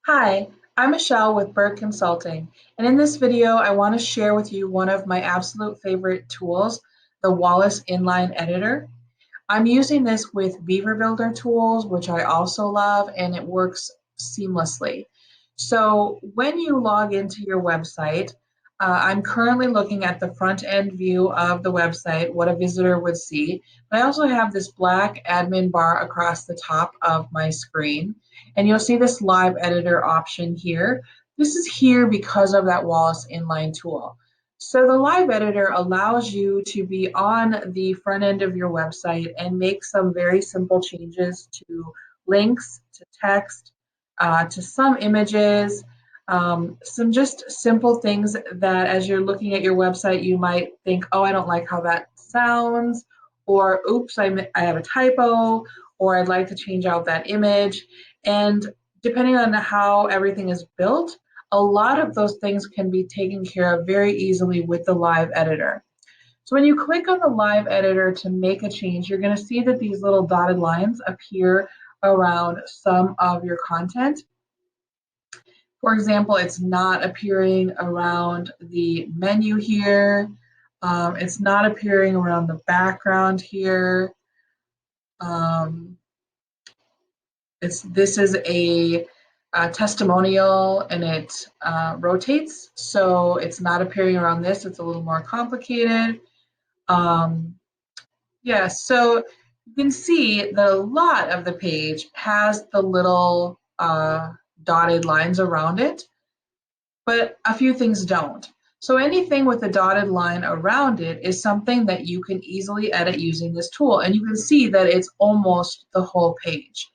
Hi, I'm Michelle with Bird Consulting, and in this video, I want to share with you one of my absolute favorite tools, the Wallace Inline Editor. I'm using this with Beaver Builder tools, which I also love, and it works seamlessly. So when you log into your website, I'm currently looking at the front end view of the website, what a visitor would see. But I also have this black admin bar across the top of my screen, and you'll see this live editor option here. This is here because of that Wallace Inline tool. So the live editor allows you to be on the front end of your website and make some very simple changes to links, to text, to some images, some just simple things that as you're looking at your website, you might think, oh, I don't like how that sounds, or oops, I have a typo, or I'd like to change out that image. And depending on how everything is built, a lot of those things can be taken care of very easily with the live editor. So when you click on the live editor to make a change, you're going to see that these little dotted lines appear around some of your content. For example, it's not appearing around the menu here. It's not appearing around the background here. Um, this is a testimonial and it rotates, so it's not appearing around this. It's a little more complicated. Yeah, so you can see that a lot of the page has the little dotted lines around it, but a few things don't. So anything with a dotted line around it is something that you can easily edit using this tool, and you can see that it's almost the whole page.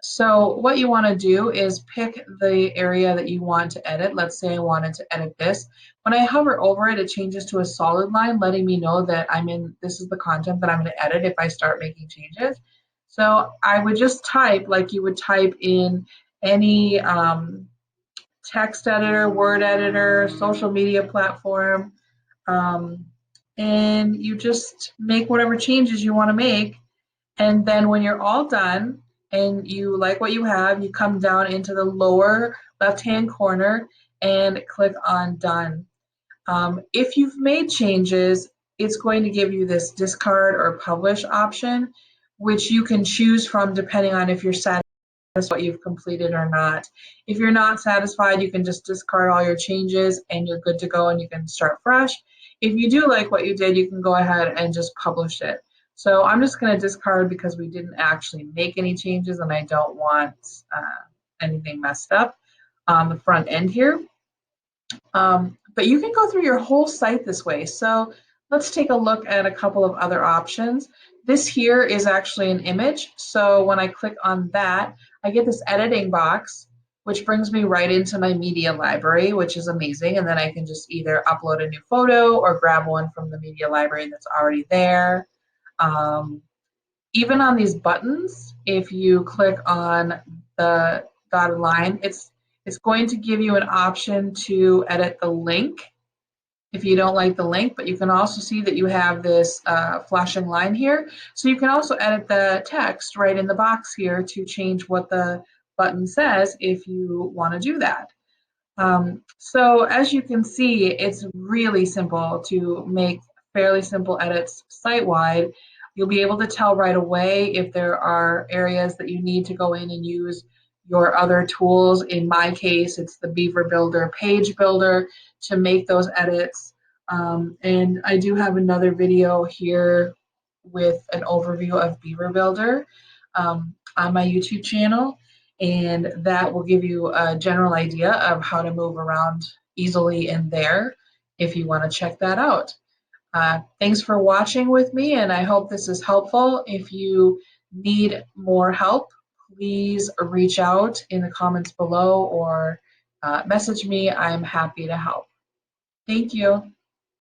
So what you want to do is pick the area that you want to edit. Let's say I wanted to edit this. When I hover over it, it changes to a solid line, letting me know that this is the content that I'm going to edit if I start making changes. So I would just type like you would type in any text editor, word editor, social media platform, um, and you just make whatever changes you want to make. And then when you're all done and you like what you have, you come down into the lower left-hand corner and click on Done. If you've made changes, it's going to give you this discard or publish option, which you can choose from depending on if you're satisfied with what you've completed or not. If you're not satisfied, you can just discard all your changes and you're good to go and you can start fresh. If you do like what you did, you can go ahead and just publish it. So I'm just going to discard because we didn't actually make any changes and I don't want anything messed up on the front end here. But you can go through your whole site this way. So let's take a look at a couple of other options. This here is actually an image. So when I click on that, I get this editing box, which brings me right into my media library, which is amazing. And then I can just either upload a new photo or grab one from the media library that's already there. Even on these buttons, if you click on the dotted line, it's going to give you an option to edit the link if you don't like the link, but you can also see that you have this flashing line here. So you can also edit the text right in the box here to change what the button says if you want to do that. So as you can see, it's really simple to make fairly simple edits site-wide. You'll be able to tell right away if there are areas that you need to go in and use your other tools. In my case, it's the Beaver Builder page builder to make those edits. And I do have another video here with an overview of Beaver Builder on my YouTube channel, and that will give you a general idea of how to move around easily in there if you want to check that out. Thanks for watching with me, and I hope this is helpful. If you need more help, please reach out in the comments below or message me. I'm happy to help. Thank you.